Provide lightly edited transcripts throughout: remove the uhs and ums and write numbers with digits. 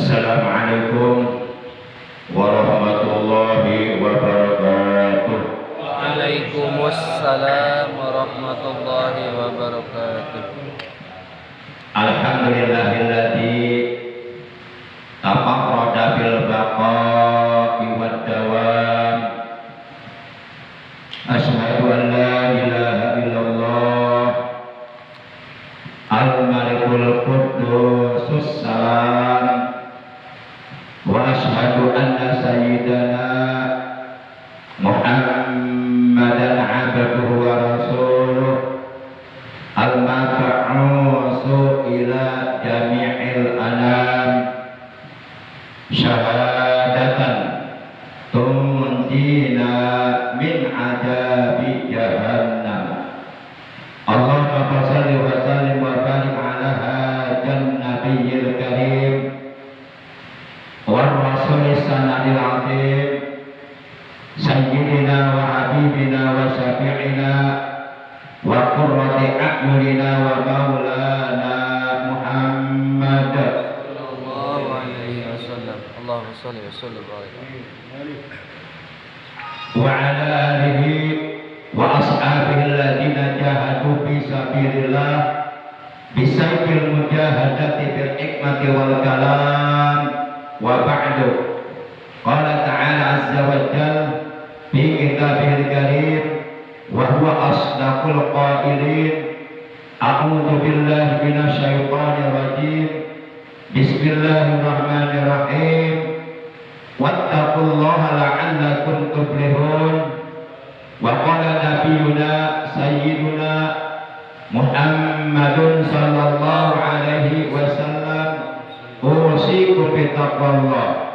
Assalamualaikum warahmatullahi wabarakatuh. Waalaikumsalam warahmatullahi wabarakatuh. Alhamdulillahilladzi tafarrada bil baqa'i wad dawam. Asyhadu an la ilaha illallah al-malikul quddusus salam wa asyhadu anna sayyidana Muhammadan abduhu wa rasuluh al-mab'usu ila jami'il anam syahadatan tunjina min adabi jahannam. Allahumma shalli wa sallim wa barik ala hadan nabiyil karim wa rasulis sanadil azim sayyidina wa habibina wa syafi'ina wa qurrati a'yunina wa maulana Muhammad Sallallahu alaihi wasallam. Allahumma shalli wa sallim wa barik. wa ala alihi wa ashabihi alladziina jahadu fi sabilillah bisayfil mujahadati bil hikmati wal kalam wa ba'du. Qala ta'ala azza wa jalla fi kitabihil karim wa huwa asdaqul qailin. A'udzu billahi minasy syaithanir rajim. Bismillahirrahmanirrahim. Wattaqullaha la'allakum tuflihun. Wa qala nabiyyuna sayyiduna Muhammadun sallallahu alaihi wasallam usikum bi taqwallah.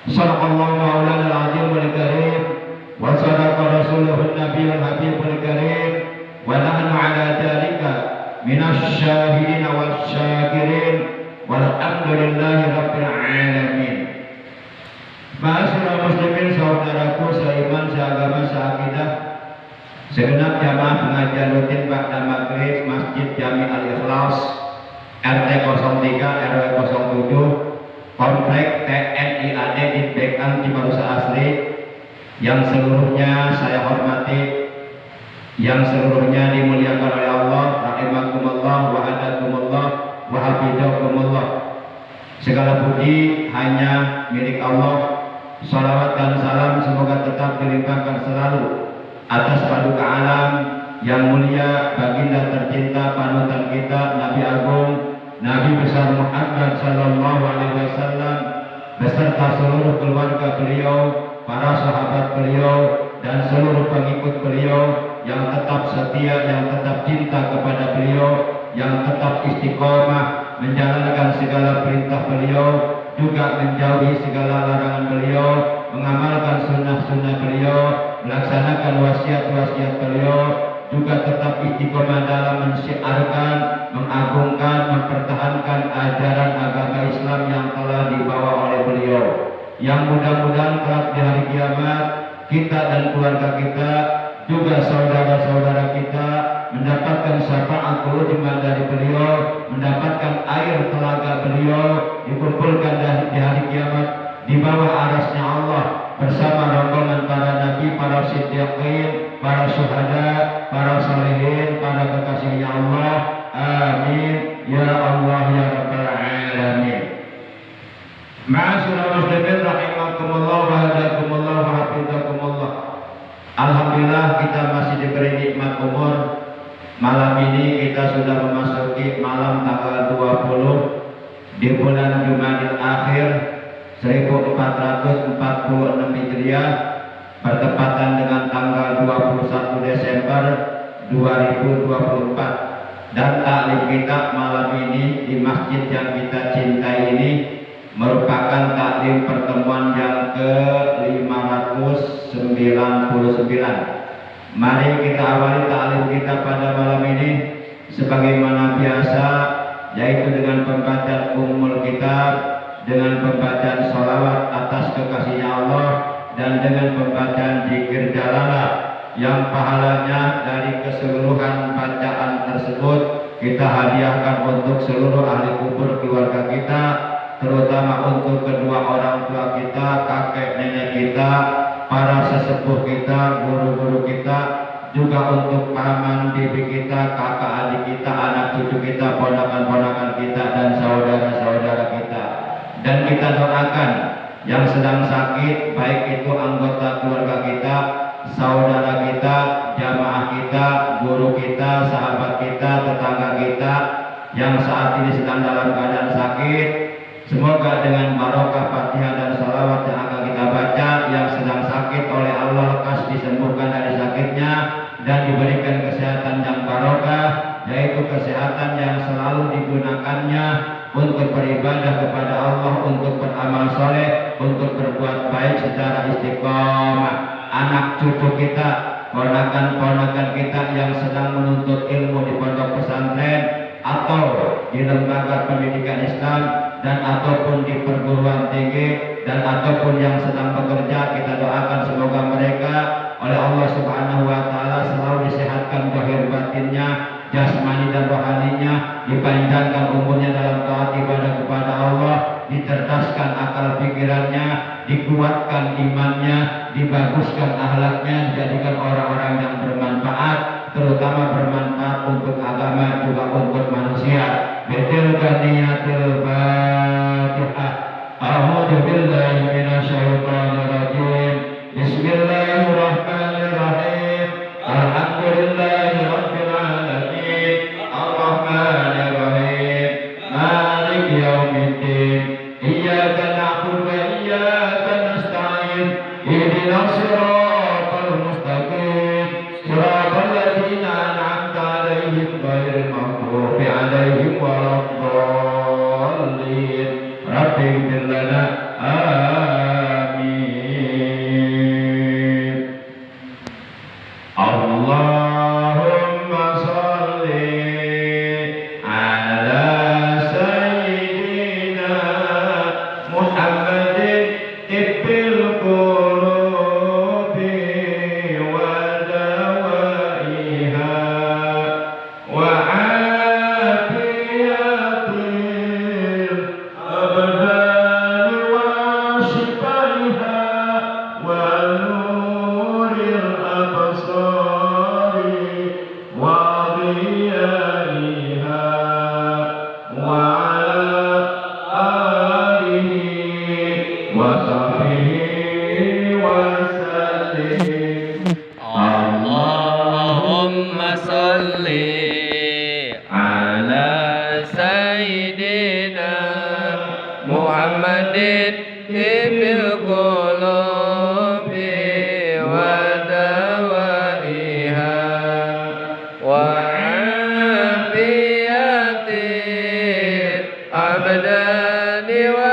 Sadaqallahu maulana al-azim wal karim wa sadaqa rasuluhun nabiyyul habibul karim wa nahnu ala dzalika minasy syahidin wasyakirin walhamdulillahi rabbil alamin. Ma'asyiral muslimin, saudaraku seiman, seagama, seakidah, segenap jamaah pengajian rutin Ba'da Maghrib Masjid Jami Al-Ikhlas RT 03 RW 07 Komplek TNI AD di Bekan Cibarusah Asri, yang seluruhnya saya hormati, yang seluruhnya dimuliakan oleh Allah, rahimakumullah wa hadakumullah wa hafizakumullah. Segala puji hanya milik Allah. Salawat dan salam semoga tetap dilimpahkan selalu atas paduka alam yang mulia, baginda tercinta, panutan kita, Nabi Agung, Nabi besar Muhammad sallallahu alaihi wasallam beserta seluruh keluarga beliau, para sahabat beliau, dan seluruh pengikut beliau yang tetap setia, yang tetap cinta kepada beliau, yang tetap istiqomah menjalankan segala perintah beliau, juga menjauhi segala larangan beliau, mengamalkan sunnah-sunnah beliau, melaksanakan wasiat-wasiat beliau, juga tetap istiqomah dalam mensyiarkan, mengagungkan, mempertahankan ajaran agama Islam yang telah dibawa oleh beliau, yang mudah-mudahan kelak di hari kiamat kita dan keluarga kita, juga saudara-saudara kita mendapatkan syafaat ulama dari beliau, mendapatkan air telaga beliau, dikumpulkan di hari kiamat di bawah arasnya Allah bersama rombongan para nabi, para siddiqin, para syuhada, para salihin, para kekasihnya Allah. Amin ya Allah ya rabbal alamin. Ma'asyiral muslimin rahimakumullah wa hadakumullah wa hafizakumullah. Alhamdulillah kita masih diberi nikmat umur. Malam ini kita sudah memasuki malam tanggal 20 di bulan Jumadil Akhir 1446 Hijriah, bertepatan dengan tanggal 21 Desember 2024. Dan taklim kita malam ini di masjid yang kita cintai ini merupakan taklim pertemuan yang ke-599. Mari kita awali taklim kita pada malam ini sebagaimana biasa, yaitu dengan pembacaan Ummul Kitab, dengan pembacaan sholawat atas kekasihnya Allah, dan dengan pembacaan zikir jalalah yang pahalanya dari keseluruhan bacaan tersebut kita hadiahkan untuk seluruh ahli kubur keluarga kita, terutama untuk kedua orang tua kita, kakek nenek kita, para sesepuh kita, guru-guru kita, juga untuk paman bibi kita, kakak adik kita, anak cucu kita, ponakan-ponakan kita, dan saudara-saudara kita. Dan kita doakan yang sedang sakit, baik itu anggota keluarga kita, saudara kita, jamaah kita, guru kita, sahabat kita, tetangga kita yang saat ini sedang dalam keadaan sakit, semoga dengan barokah Fatihah dan salawat yang akan kita baca, yang sedang sakit oleh Allah lekas disembuhkan dari sakitnya dan diberikan kesehatan yang barokah, yaitu kesehatan yang selalu digunakannya untuk beribadah kepada Allah, untuk beramal soleh, untuk berbuat baik secara istiqomah. Anak cucu kita, ponakan-ponakan kita yang sedang menuntut ilmu di pondok pesantren atau di lembaga pendidikan Islam, dan ataupun di perguruan tinggi, dan ataupun yang sedang bekerja, kita doakan semoga mereka oleh Allah Subhanahu wa taala selalu disehatkan zahir batinnya, jasmani dan rohaninya, dipanjangkan umurnya dalam taat ibadah kepada Allah, dicerdaskan akal pikirannya, dikuatkan imannya, dibaguskan akhlaknya, dijadikan orang-orang yang bermanfaat, terutama bermanfaat untuk agama juga untuk manusia. Betul kaniyatul Fatihah. A'udzu billahi minasyaitonir rajim. Bismillahirrahmanirrahim. Alhamdulillahi rabbil alamin. Arrahmanir rahim. Maliki yaumiddin. Iyyaka na'budu wa iyyaka nasta'in. Ihdinas siratal mustaqim. Siratal ladzina an'amta 'alaihim ghairil maghdubi 'alaihim waladdallin. Rabbi ighfir lana. Amin. Allahumma shalli ala sayyidina Muhammadin tibbil qulubi wa dawaiha wa afiyatil abdani wa shifaiha wa nuril absari wa diyaiha wa ala alihi wa sahbihi wa sallim. Allahumma salli ala sayyidina Muhammadin tibbil qulubi wa dawaiha wa afiyatil abdani wa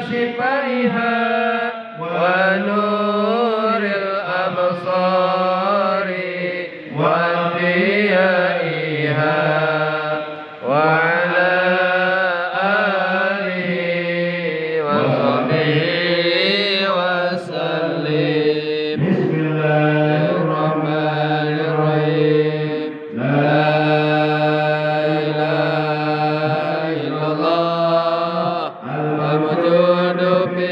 shifaiha wa nuril absari wa diyaiha wa ala alihi wa sahbihi wa sallim. Bismillahirrahmanirrahim. La ilaha illallah al-mawjudu fi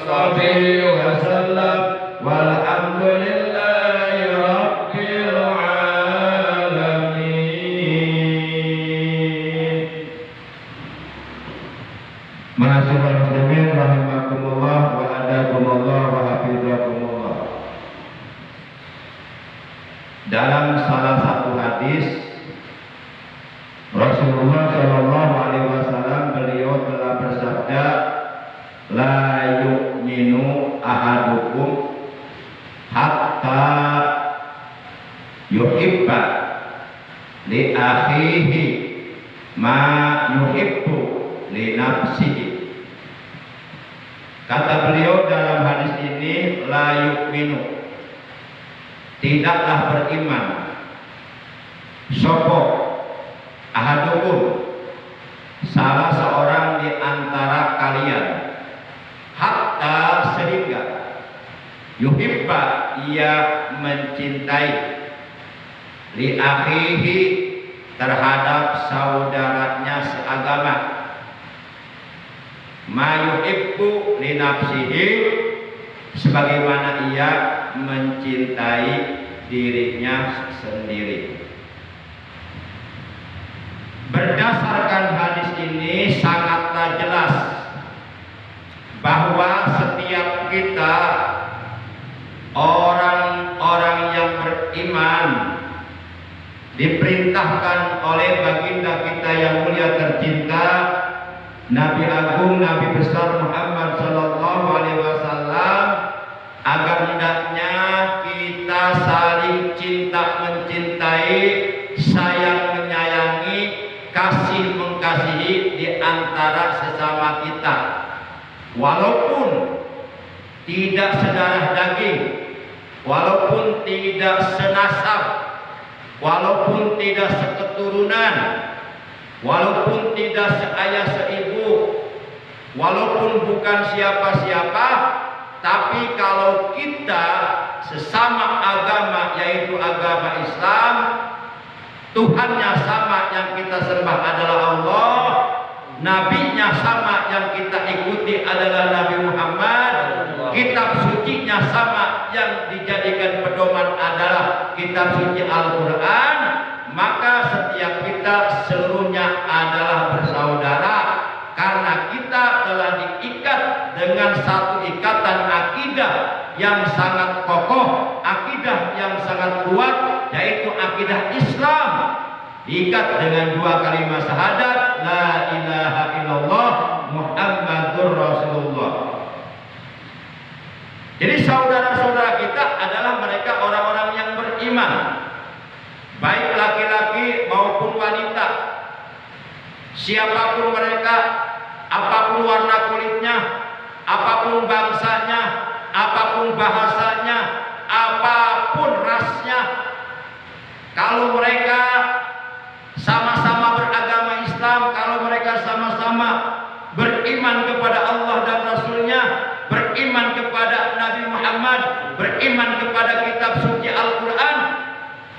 sahbihi wasallam. Walhamdulillahi rabbil alamin. Ma'asyiral muslimin rahimakumullah wa adakumullah wa hafizakumullah. Dalam salah satu hadis Rasulullah Shallallahu Alaihi Wasallam beliau telah bersabda, la yu'minu ahadukum hatta yuhibba li akhihi ma yuhibbu li nafsihi. Kata beliau dalam hadis ini, la yu'minu, tidaklah beriman sopo ahadukum, salah seorang di antara kalian, hatta sehingga yuhibba, ia mencintai, li akhihi, terhadap saudaranya seagama, ma yuhibbu li nafsihi, sebagaimana ia mencintai dirinya sendiri. Berdasarkan hadis ini sangatlah jelas bahwa setiap kita, orang-orang yang beriman, diperintahkan oleh baginda kita yang mulia tercinta, Nabi Agung, Nabi besar Muhammad Sallallahu Alaihi Wasallam, agar hendaknya kita saling cinta mencintai, sayang menyayangi, kasih mengasihi di antara sesama kita, walaupun tidak sedarah daging, walaupun tidak senasab, walaupun tidak seketurunan, walaupun tidak seayah seibu, walaupun bukan siapa-siapa, tapi kalau kita sesama agama, yaitu agama Islam, Tuhannya sama, yang kita sembah adalah Allah, nabinya sama, yang kita ikuti adalah Nabi Muhammad, kitab sucinya sama, yang dijadikan pedoman adalah kitab suci Al-Quran, maka setiap kita seluruhnya adalah bersaudara, karena kita telah diikat dengan satu ikatan akidah yang sangat kokoh, akidah yang sangat kuat, yaitu akidah Islam, diikat dengan dua kalimat syahadat, la ilaha illallah Muhammadur Rasulullah. Jadi saudara-saudara kita adalah mereka orang-orang yang beriman, baik laki-laki maupun wanita, siapapun mereka, apapun warna kulitnya, apapun bangsanya, apapun bahasanya, apapun rasnya, kalau mereka sama-sama beragama Islam, kalau mereka sama-sama beriman kepada Allah dan Rasulnya, beriman kepada Nabi Muhammad, beriman kepada kitab suci Al-Quran,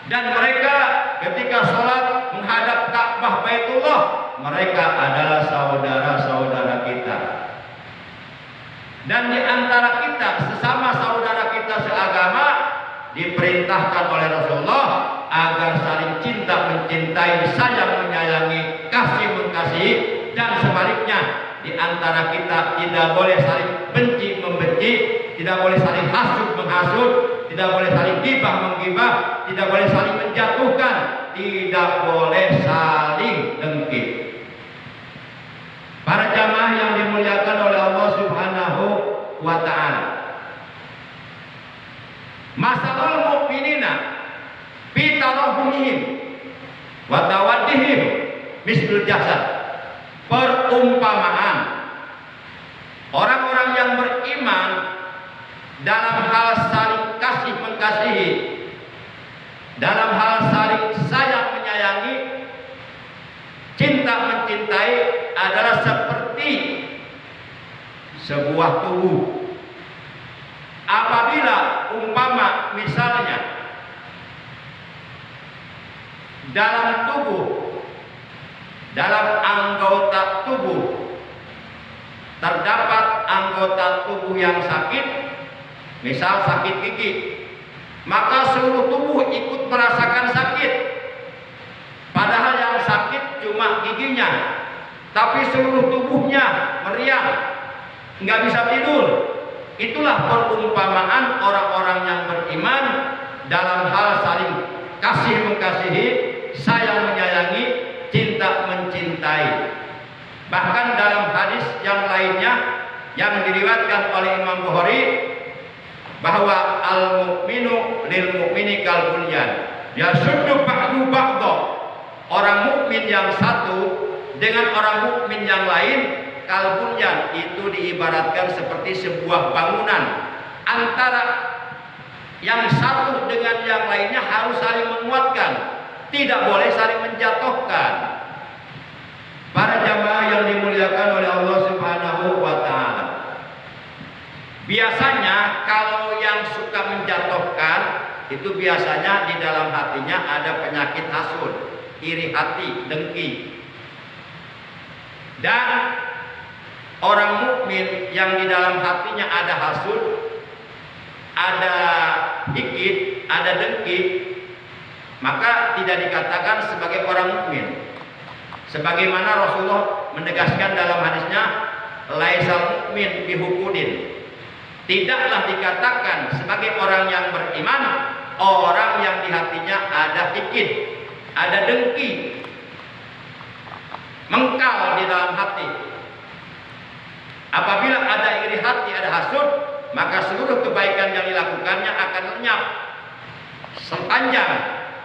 dan mereka ketika sholat menghadap Ka'bah Baitullah, mereka adalah saudara-saudara kita. Dan di antara kita, sesama saudara kita seagama, diperintahkan oleh Rasulullah agar saling cinta mencintai, sayang menyayangi, kasih mengasihi, dan sebaliknya di antara kita tidak boleh saling benci membenci, tidak boleh saling hasud menghasut, tidak boleh saling gibah menggibah, tidak boleh saling menjatuhkan, tidak boleh saling dengki. Para jamaah yang dimuliakan oleh Allah Subhanahu wa ta'ala, masalul mu'minina fi tarahumihim wa tawaddihim mislul jasad. Perumpamaan orang-orang yang beriman dalam hal saling kasih mengasihi, dalam hal saling sayang menyayangi, cinta mencintai, adalah seperti sebuah tubuh. Apabila umpama misalnya dalam tubuh, dalam anggota tubuh terdapat anggota tubuh yang sakit, misal sakit gigi, maka seluruh tubuh ikut merasakan sakit. Padahal yang sakit cuma giginya, tapi seluruh tubuhnya meriang, nggak bisa tidur. Itulah perumpamaan orang-orang yang beriman dalam hal saling kasih mengasihi, sayang menyayangi, cinta mencintai. Bahkan dalam hadis yang lainnya yang diriwayatkan oleh Imam Bukhari bahwa al-mu'minu lil mu'mini kal bunyan yashuddu ba'du ba'dha. Orang mukmin yang satu dengan orang mukmin yang lain kal bunyan, itu diibaratkan seperti sebuah bangunan. Antara yang satu dengan yang lainnya harus saling menguatkan, tidak boleh saling menjatuhkan. Para jamaah yang dimuliakan oleh Allah Subhanahu wa taala. Biasanya kalau yang suka menjatuhkan itu biasanya di dalam hatinya ada penyakit hasud, iri hati, dengki. Dan orang mukmin yang di dalam hatinya ada hasud, ada hikid, ada dengki, maka tidak dikatakan sebagai orang mukmin. Sebagaimana Rasulullah menegaskan dalam hadisnya, laisal mukmin bihukudin. Tidaklah dikatakan sebagai orang yang beriman orang yang di hatinya ada hikid, ada dengki, mengkal di dalam hati. Apabila ada iri hati, ada hasud, maka seluruh kebaikan yang dilakukannya akan lenyap sepanjang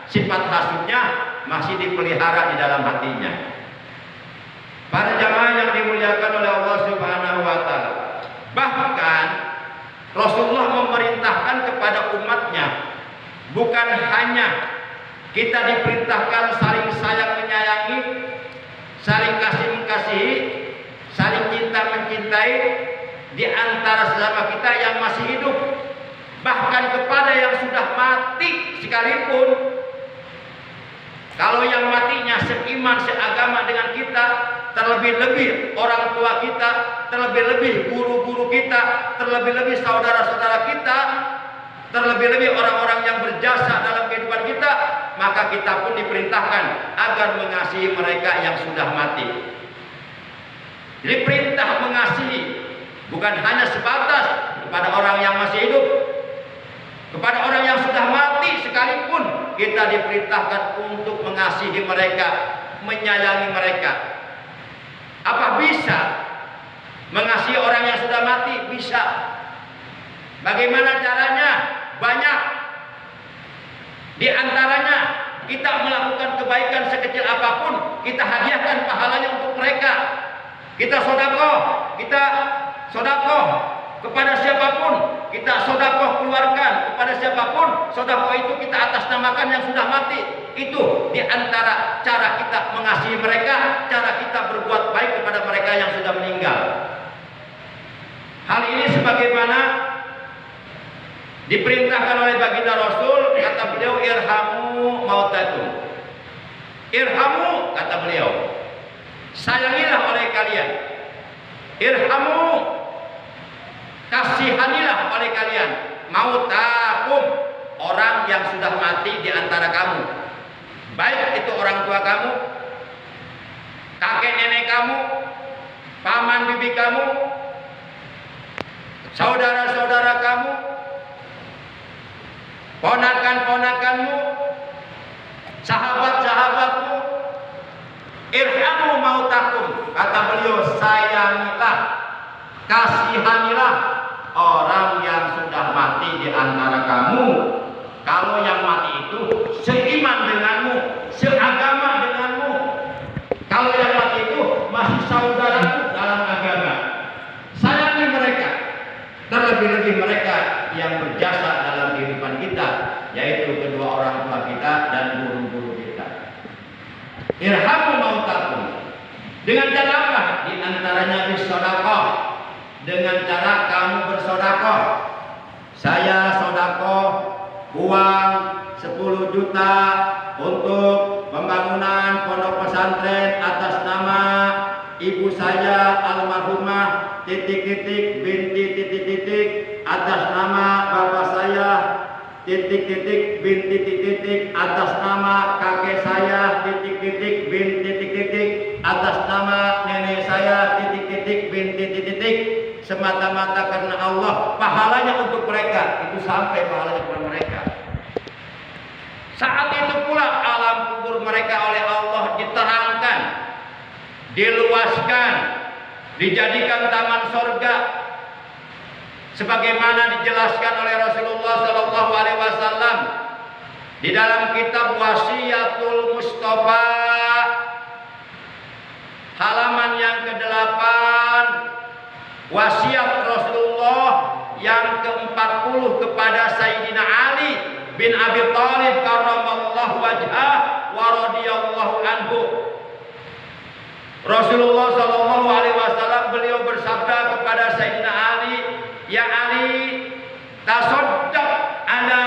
sifat hasudnya masih dipelihara di dalam hatinya. Para jamaah yang dimuliakan oleh Allah Subhanahu wa taala. Bahkan Rasulullah memerintahkan kepada umatnya, bukan hanya kita diperintahkan saling sayang menyayangi, saling kasih mengasihi, saling cinta mencintai di antara sesama kita yang masih hidup, bahkan kepada yang sudah mati sekalipun. Kalau yang matinya seiman, seagama dengan kita, terlebih-lebih orang tua kita, terlebih-lebih guru-guru kita, terlebih-lebih saudara-saudara kita, terlebih-lebih orang-orang yang berjasa dalam kehidupan kita, maka kita pun diperintahkan agar mengasihi mereka yang sudah mati. Jadi perintah mengasihi bukan hanya sebatas kepada orang yang masih hidup, kepada orang yang sudah mati sekalipun kita diperintahkan untuk mengasihi mereka, menyayangi mereka. Apa bisa mengasihi orang yang sudah mati? Bisa. Bagaimana caranya? Banyak. Di antaranya kita melakukan kebaikan sekecil apapun, kita hadiahkan pahalanya untuk mereka. Kita sodakoh kepada siapapun, kita sodakoh keluarkan kepada siapapun. Sodakoh itu kita atasnamakan yang sudah mati. Itu di antara cara kita mengasihi mereka, cara kita berbuat baik kepada mereka yang sudah meninggal. Hal ini sebagaimana diperintahkan oleh baginda Rasul, kata beliau, irhamu mautakum. Irhamu, kata beliau, sayangilah oleh kalian. Irhamu, kasihanilah oleh kalian, mautakum, orang yang sudah mati di antara kamu. Baik itu orang tua kamu, kakek nenek kamu, paman bibi kamu, saudara-saudara kamu, ponakan-ponakanmu, sahabat-sahabatmu. Irhamu mautakum, kata beliau, sayangilah, kasihanilah orang yang sudah mati di antara kamu. Kalau yang mati itu seiman denganmu, seagama denganmu. Kalau yang mati itu masih saudaramu dalam agama, sayangi mereka. Terlebih-lebih mereka yang berjasa dalam kehidupan kita, yaitu kedua orang tua kita dan guru-guru kita. Irhamu mautakum. Dengan cara apa? Di antaranya bersedekah. Dengan cara kamu bersedekah. Saya sedekah uang 10 juta untuk pembangunan pondok pesantren atas nama ibu saya almarhumah titik-titik binti titik-titik atas nama bapak saya titik-titik binti titik-titik atas nama kakek saya titik-titik binti titik-titik atas nama nenek saya titik-titik binti titik-titik semata-mata karena Allah, pahalanya untuk mereka, itu sampai pahalanya kepada mereka. Saat itu pula alam kubur mereka oleh Allah diterangkan, diluaskan, dijadikan taman surga, sebagaimana dijelaskan oleh Rasulullah Sallallahu Alaihi Wasallam di dalam kitab Wasiyatul Mustafa halaman yang ke-8, wasiat Rasulullah yang ke-40 kepada Sayyidina Ali bin Abi Thalib karramallahu wajhah wa radhiyallahu anhu. Rasulullah Sallallahu Alaihi Wasallam beliau bersabda kepada Sayyidina Ali, ya Ali, tasaddaq ala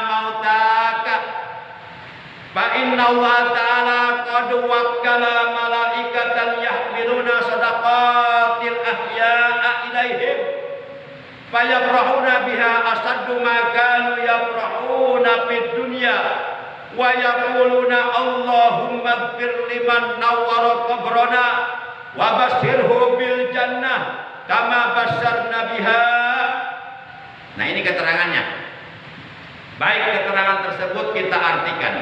mautaka fa inna Allah ta'ala qad wakkala malaikatan yahmiluna sadaqatil ahya'a ilaihim fayabrahuna biha asaddu ma kanu yabrahuna fid dunya wa yaquluna Allahumma ighfir liman nawwara qabrana wa basyirhu bil jannah kama basyarna biha. Nah, ini keterangannya. Baik, keterangan tersebut kita artikan.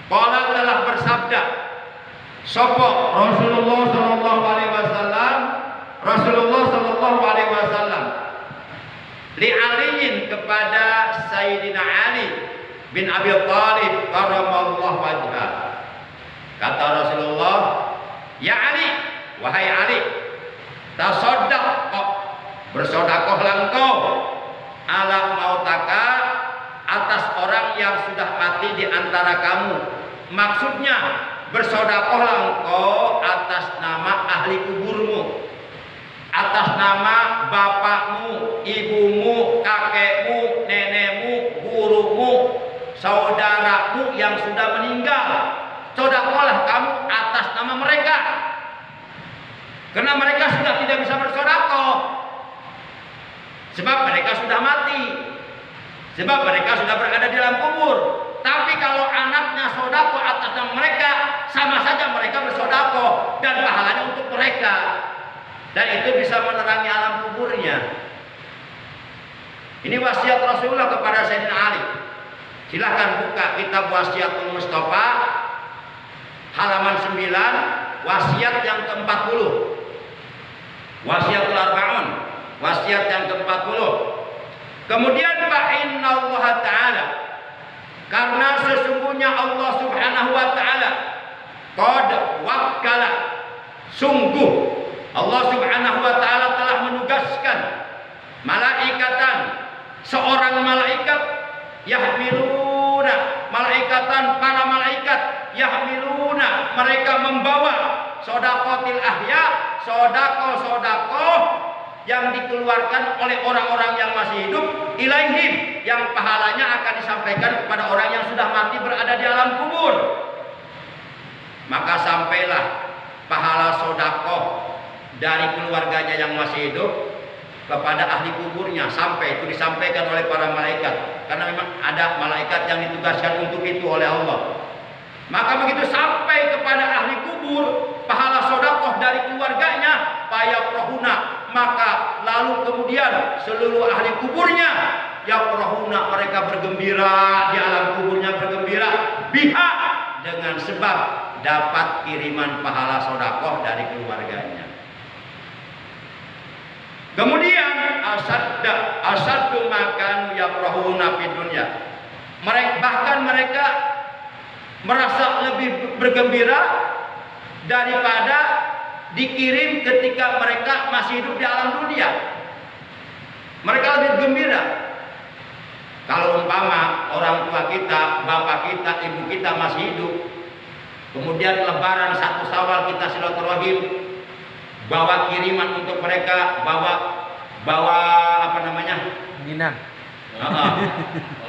Qala telah bersabda sapa Rasulullah sallallahu alaihi wasallam, Rasulullah sallallahu alaihi wasallam li aliin kepada Sayyidina Ali bin Abi Thalib karramallahu wajhah. Kata Rasulullah, ya Ali, wahai Ali, tasaddaq, bersedekahlah engkau ala mautaka, atas orang yang sudah mati di antara kamu. Maksudnya bersedekahlah engkau atas nama ahli kuburmu, atas nama bapakmu, ibumu, kakekmu, nenekmu, gurumu, saudaramu yang sudah meninggal. Sedekahlah kamu atas nama mereka, karena mereka sudah tidak bisa bersedekah, sebab mereka sudah mati, sebab mereka sudah berada di dalam kubur. Tapi kalau anaknya sedekah atas nama mereka, sama saja mereka bersedekah dan pahalanya untuk mereka, dan itu bisa menerangi alam kuburnya. Ini wasiat Rasulullah kepada Sayyidina Ali. Silahkan buka kitab Wasiyatul Mustafa halaman 9, wasiat yang ke-40. Wasiatul Arba'un, wasiat yang ke-40. Kemudian fa inna Allah Ta'ala, karena sesungguhnya Allah Subhanahu wa Ta'ala qad wakkala, sungguh Allah Subhanahu wa Ta'ala telah menugaskan malaikatan, seorang malaikat, yahmiluna, malaikatan, para malaikat, yahmiluna, mereka membawa shadaqatil ahya, sedekah-sedekah yang dikeluarkan oleh orang-orang yang masih hidup, ilaihim, yang pahalanya akan disampaikan kepada orang yang sudah mati berada di alam kubur. Maka sampailah pahala sedekah dari keluarganya yang masih hidup kepada ahli kuburnya, sampai itu disampaikan oleh para malaikat, karena memang ada malaikat yang ditugaskan untuk itu oleh Allah. Maka begitu sampai kepada ahli kubur pahala sedekah dari keluarganya, fayabrahuna, maka lalu kemudian seluruh ahli kuburnya yabrahuna, mereka bergembira di alam kuburnya, bergembira biha, dengan sebab dapat kiriman pahala sedekah dari keluarganya. Kemudian asaddu makanu yabrahuna fid dunya, bahkan mereka merasa lebih bergembira daripada dikirim ketika mereka masih hidup di alam dunia. Mereka lebih gembira. Kalau umpama orang tua kita, bapak kita, ibu kita masih hidup, kemudian lebaran 1 Syawal kita silaturahim, bawa kiriman untuk mereka, bawa apa namanya? Minang.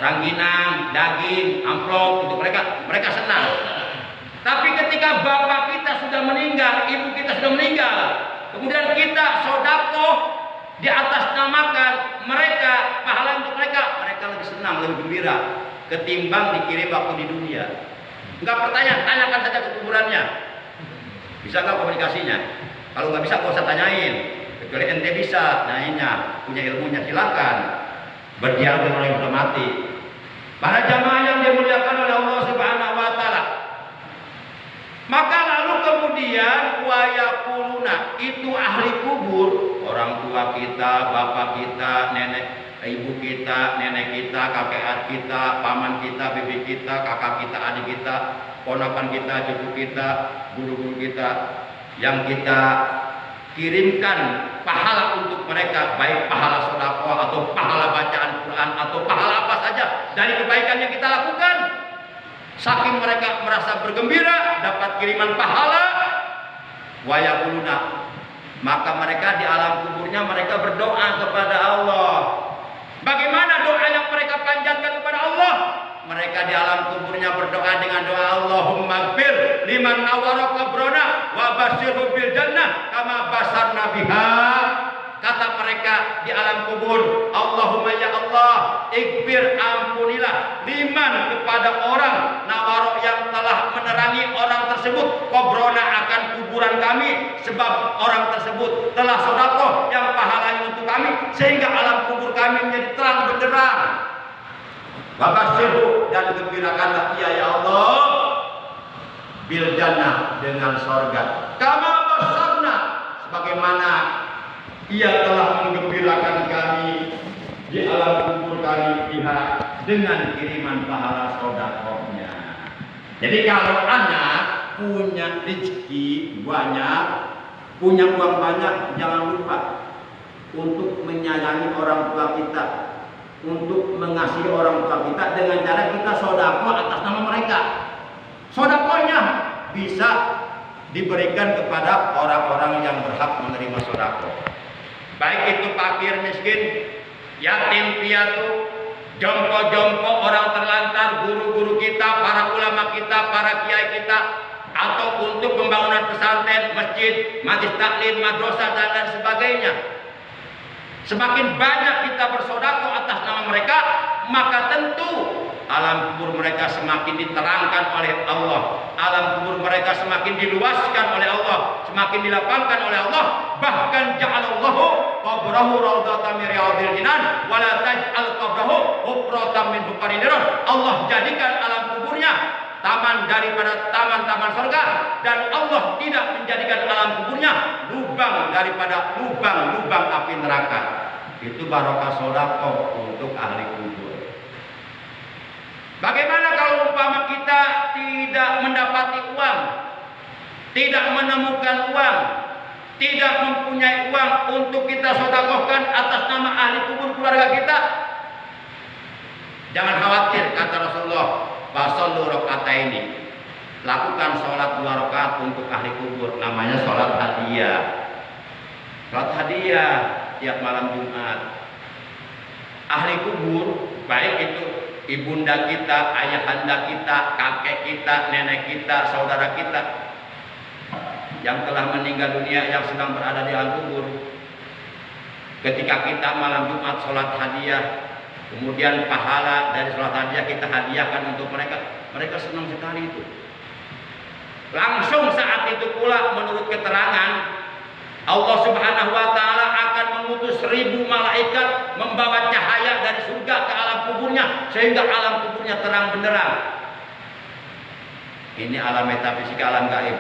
Rangginang, daging, amplop untuk mereka senang. Tapi ketika bapak kita sudah meninggal, ibu kita sudah meninggal, kemudian kita sedekah di atas namakan mereka, pahala untuk mereka, mereka lebih senang, lebih gembira ketimbang dikirim waktu di dunia. Enggak pertanyaan, tanyakan saja ke kuburannya. Bisa nggak komunikasinya? Kalau nggak bisa, nggak usah tanyain. Kecuali ente bisa, nanyainnya, punya ilmunya, silakan berdialog dengan orang yang sudah mati. Para jamaah yang dimuliakan oleh Allah Subhanahu Wa Taala. Maka lalu kemudian wayaquluna, itu ahli kubur, orang tua kita, bapak kita, nenek, ibu kita, nenek kita, kakek kita, paman kita, bibi kita, kakak kita, adik kita, ponakan kita, cucu kita, guru-guru kita, yang kita kirimkan pahala untuk mereka, baik pahala sedekah atau pahala bacaan Quran atau pahala apa saja dari kebaikan yang kita lakukan. Saking mereka merasa bergembira dapat kiriman pahala, wayaquluna, maka mereka di alam kuburnya mereka berdoa kepada Allah. Bagaimana doa yang mereka panjatkan kepada Allah? Mereka di alam kuburnya berdoa dengan doa Allahumma gfir liman nawara qabrana wa basyirhu bil jannah kama basarna biha. Kata mereka di alam kubur, Allahumma ya Allah, ighfir, ampunilah liman kepada orang nawaro yang telah menerangi orang tersebut qabrana akan kuburan kami, sebab orang tersebut telah sedekah yang pahalanya untuk kami sehingga alam kubur kami menjadi terang benderang. Wabasyiru, dan gembirakanlah ia ya Allah bil jannah, dengan sorga, kama basarna, sebagaimana ia telah menggembirakan kami di alam kubur kami biha, dengan kiriman pahala sedekahnya. Jadi kalau anak punya rezeki banyak, punya uang banyak, jangan lupa untuk menyayangi orang tua kita, untuk mengasihi orang tua kita dengan cara kita sedekah atas nama mereka. Sedekahnya bisa diberikan kepada orang-orang yang berhak menerima sedekah. Baik itu fakir miskin, yatim piatu, jompo-jompo, orang terlantar, guru-guru kita, para ulama kita, para kiai kita, atau untuk pembangunan pesantren, masjid, majlis taklim, madrasah dan lain sebagainya. Semakin banyak kita bersedekah atas nama mereka, maka tentu alam kubur mereka semakin diterangkan oleh Allah, alam kubur mereka semakin diluaskan oleh Allah, semakin dilapangkan oleh Allah. Bahkan ja'alallahu qabrahu raudhatan min riyadil jinan wa la taj'al qabrahu hufratan min hufarin nar. Allah jadikan alam kuburnya taman daripada taman-taman surga, dan Allah tidak menjadikan alam kuburnya lubang daripada lubang-lubang api neraka. Itu barokah sedekah untuk ahli kubur. Bagaimana kalau umpama kita tidak mendapati uang, tidak menemukan uang, tidak mempunyai uang untuk kita sedekahkan atas nama ahli kubur keluarga kita? Jangan khawatir, kata Rasulullah, fasallu raka'ataini, lakukan sholat 2 rakaat untuk ahli kubur, namanya sholat hadiah. Sholat hadiah tiap malam Jumat. Ahli kubur, baik itu ibunda kita, ayahanda kita, kakek kita, nenek kita, saudara kita yang telah meninggal dunia, yang sedang berada di alam kubur, ketika kita malam Jumat sholat hadiah, kemudian pahala dari sholat hadiah kita hadiahkan untuk mereka, mereka senang sekali itu. Langsung saat itu pula menurut keterangan Allah Subhanahu wa Ta'ala akan mengutus 1000 malaikat membawa cahaya dari surga ke alam kuburnya sehingga alam kuburnya terang benderang. Ini alam metafisika, alam gaib.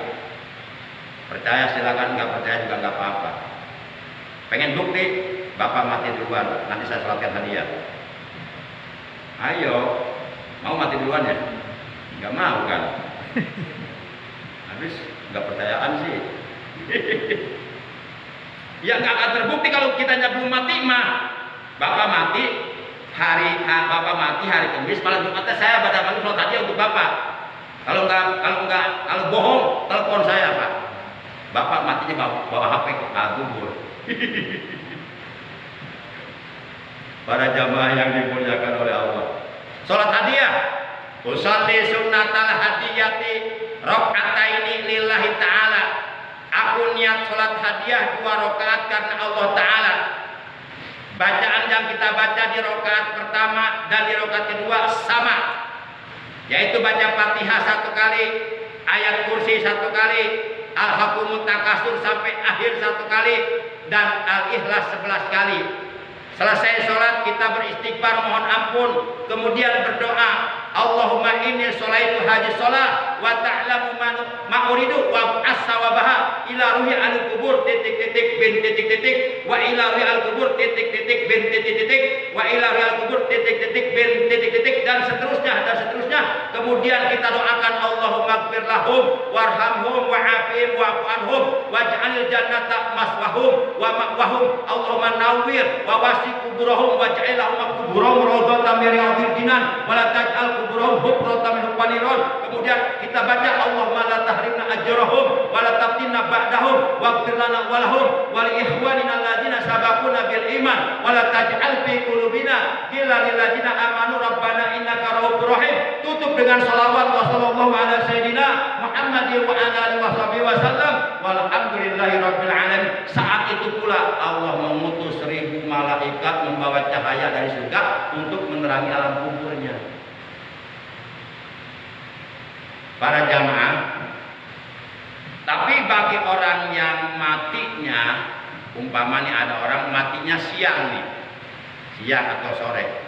Percaya silakan, nggak percaya juga nggak apa-apa. Pengen bukti? Bapak mati duluan, nanti saya sholatkan hadiah. Ayo, mau mati duluan ya? Nggak mau kan? Habis nggak percayaan sih. Ya nggak akan terbukti kalau kitanya belum mati mah. Bapak mati hari Kamis, malam Jumatnya saya pada malam sholat hadiah untuk Bapak. Kalau bohong, telepon saya Pak. Bapak matinya bawa HP ke kubur. Para jamaah yang dimuliakan oleh Allah, sholat hadiah, usolli sunnatal hadiyati rakaataini lillahi ta'ala. Aku niat sholat hadiah 2 rakaat karena Allah Ta'ala. Bacaan yang kita baca di rakaat pertama dan di rakaat kedua sama, yaitu baca Fatihah 1 kali, ayat kursi 1 kali, Al-Hakumut Takasur sampai akhir 1 kali, dan Al-Ikhlas 11 kali. Selesai sholat kita beristighfar mohon ampun, kemudian berdoa, Allahumma inni sholaitu hadis sholat wa ta'lamu ma'uridu wa as-sawabaha ila ruhi al-kubur titik-titik bin titik-titik wa ila ruhi al-kubur titik-titik bin titik-titik wa ila ruhi al-kubur titik-titik bin titik-titik, dan seterusnya. Kemudian kita doakan, Allahumma gfir lahum warhamhum wa'afihim wa'fu anhum waj'alil jannata maswahum wa ma'wahum, Allahumma nawwir wa wasi kuburahum waj'al lahum kuburahum rawdatan min riyadil jinan wa la taj'al kuburahum hufratan min huffaniron. Kemudian kita baca, Allahumma la tahrimna ajrahum wa la taftinna ba'dahum waghfir lana wa lahum wa li ikhwanina alladziina sabaquna bil iman wa la taj'al fi qulubina ghillan lil ladziina amanu rabbana innaka ra'ufur rahim. Tutup dengan salawat wa sallallahu ala sayyidina Muhammadin wa ala alihi wasallam walhamdulillahi rabbil alamin. Saat itu pula Allah mengutus 1000 malaikat membawa cahaya dari surga untuk menerangi alam kuburnya. Para jamaah, tapi bagi orang yang matinya, umpamanya ada orang matinya siang nih, siang atau sore.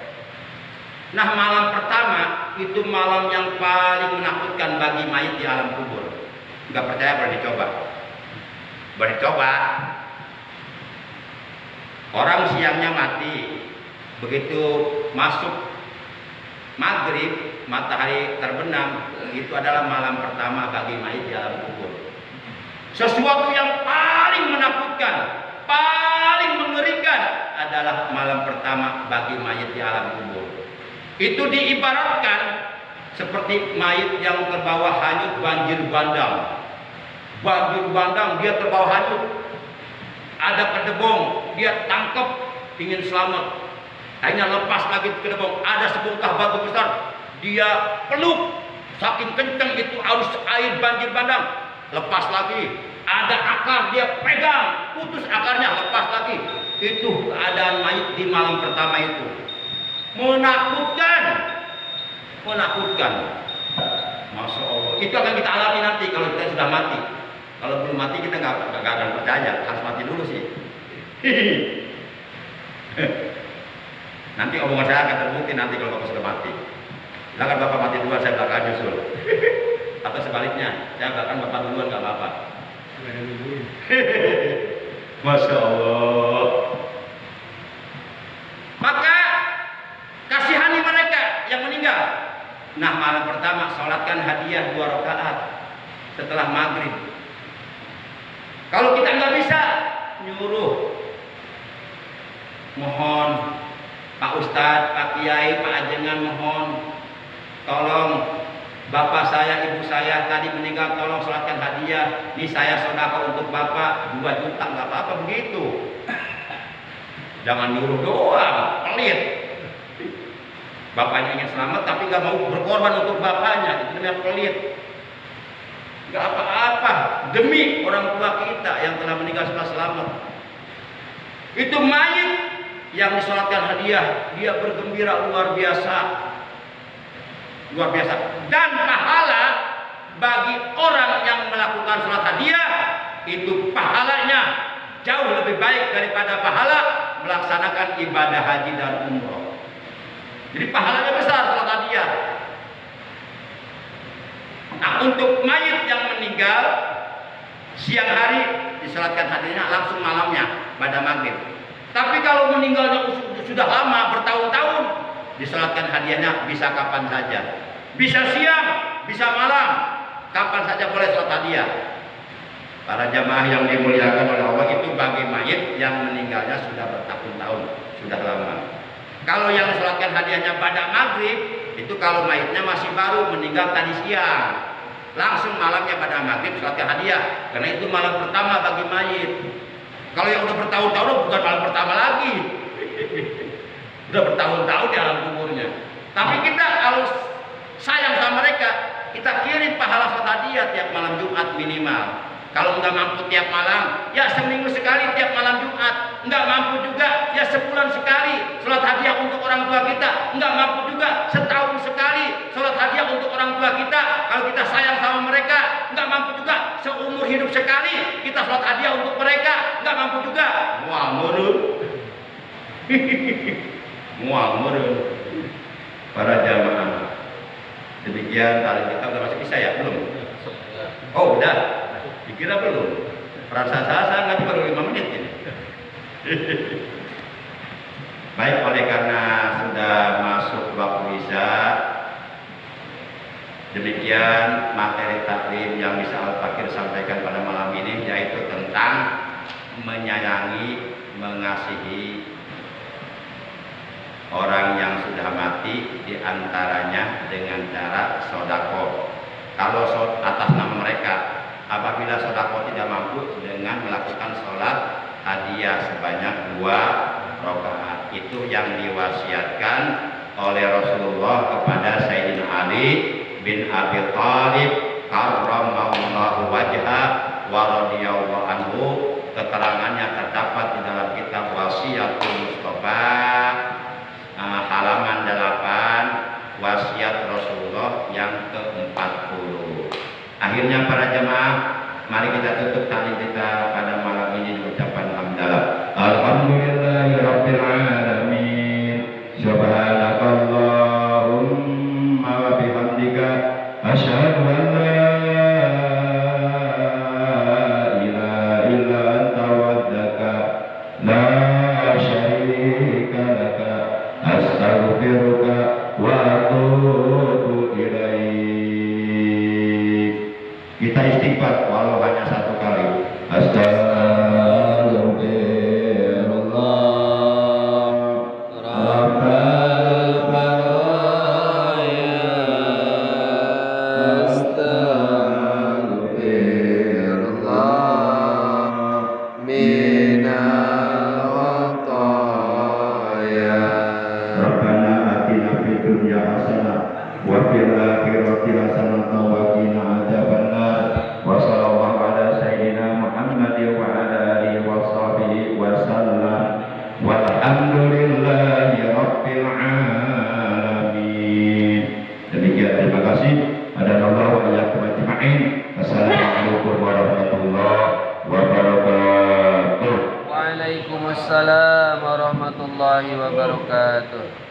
Nah, malam pertama itu malam yang paling menakutkan bagi mayit di alam kubur. Enggak percaya boleh dicoba. Boleh coba. Orang siangnya mati, begitu masuk maghrib, matahari terbenam, itu adalah malam pertama bagi mayit di alam kubur. Sesuatu yang paling menakutkan, paling mengerikan adalah malam pertama bagi mayit di alam kubur. Itu diibaratkan seperti mayit yang terbawa hanyut banjir bandang. Banjir bandang, dia terbawa hanyut. Ada kedebong, dia tangkap, ingin selamat. Akhirnya lepas lagi ke kedebong. Ada sebongkah batu besar, dia peluk. Saking kencang itu arus air banjir bandang. Lepas lagi. Ada akar, dia pegang, putus akarnya, lepas lagi. Itu keadaan mayit di malam pertama itu. Menakutkan. Masya Allah. Itu akan kita alami nanti kalau kita sudah mati. Kalau belum mati kita nggak akan percaya, harus mati dulu sih. Nanti omongan saya akan terbukti nanti kalau Bapak sudah mati. Silakan Bapak mati duluan, saya belakang nyusul. Atau sebaliknya, saya belakang Bapak duluan nggak apa-apa. Masya Allah. Maka kasihani mereka yang meninggal. Nah, malam pertama sholatkan hadiah 2 rakaat setelah maghrib. Kalau kita nggak bisa, nyuruh, mohon Pak Ustadz, Pak Kiai, Pak Ajengan, mohon tolong bapak saya, ibu saya tadi meninggal, tolong sholatkan hadiah. Ini saya sedekah untuk bapak 2 juta, nggak apa-apa begitu. Jangan nyuruh doang, pelit. Bapaknya ingin selamat tapi nggak mau berkorban untuk bapaknya, itu namanya pelit. Nggak apa-apa demi orang tua kita yang telah meninggal setelah selamat. Itu mayit yang disolatkan hadiah, dia bergembira luar biasa, luar biasa. Dan pahala bagi orang yang melakukan sholat hadiah itu pahalanya jauh lebih baik daripada pahala melaksanakan ibadah haji dan umroh. Jadi pahalanya besar sholat hadiah. Nah, untuk mayit yang meninggal siang hari disolatkan hadiahnya langsung malamnya pada maghrib. Tapi kalau meninggalnya sudah lama bertahun-tahun, disolatkan hadiahnya bisa kapan saja. Bisa siang, bisa malam, kapan saja boleh sholat hadiah. Para jamaah yang dimuliakan oleh Allah, itu bagi mayit yang meninggalnya sudah bertahun-tahun, sudah lama. Kalau yang sholatkan hadiahnya pada maghrib, itu kalau mayitnya masih baru meninggal tadi siang, langsung malamnya pada maghrib sholatkan hadiah, karena itu malam pertama bagi mayit. Kalau yang udah bertahun-tahun bukan malam pertama lagi, udah bertahun-tahun di alam kuburnya. Tapi kita kalau sayang sama mereka, kita kirim pahala sholat hadiah tiap malam Jumat minimal. Kalau nggak mampu tiap malam, ya seminggu sekali tiap malam Jumat. Nggak mampu juga, ya sebulan sekali sholat hadiah untuk orang tua kita. Nggak mampu juga, setahun sekali sholat hadiah untuk orang tua kita. Kalau kita sayang sama mereka, nggak mampu juga, seumur hidup sekali kita sholat hadiah untuk mereka. Nggak mampu juga. Mual murun. Mual murun. Para jamaah. Demikian tali kita udah masuk isya ya? Belum? Oh udah. Dikira belum? Perasaan saya nggak baru 5 menit ini. Baik, oleh karena sudah masuk waktu isya, demikian materi taklim yang bisa Al-Fakir sampaikan pada malam ini, yaitu tentang menyayangi, mengasihi orang yang sudah mati, diantaranya dengan cara sodako. Kalau atas nama mereka, apabila sodako tidak mampu, dengan melakukan sholat hadiah sebanyak 2 rakaat. Itu yang diwasiatkan oleh Rasulullah kepada Sayyidina Ali bin Abi Thalib karramallahu wajha wa radhiyallahu anhu. Keterangannya terdapat di dalam kitab Wasiatul Mustafa, halaman 8, wasiat Rasulullah yang ke-40. Akhirnya para jemaah, mari kita tutup tali kita pada malam ini dengan ucapan hamdalah. Alhamdulillahirabbil alamin. Subhanakallahumma wa bihamdika asyhadu an la ilaha illa anta wahdaka la syarika laka astaghfiruka wa atubu ilaik. Kita istighfar walau hanya 1 kali. Astagfirullah Rabbal baraya. Astagfirullah minal khataya. Rabbana atina fid dunya hasanah wa fil akhirati hasanah wa qina adzabannar. Wa sallallahu ala sayyidina Muhammad wa ala alihi wa sahbihi wa sallam. Walhamdulillahi rabbil alamin. Demikian, terima kasih. Hadanallahu wa iyyakum ajma'in. Assalamualaikum warahmatullahi wabarakatuh. Waalaikumsalam warahmatullahi wabarakatuh.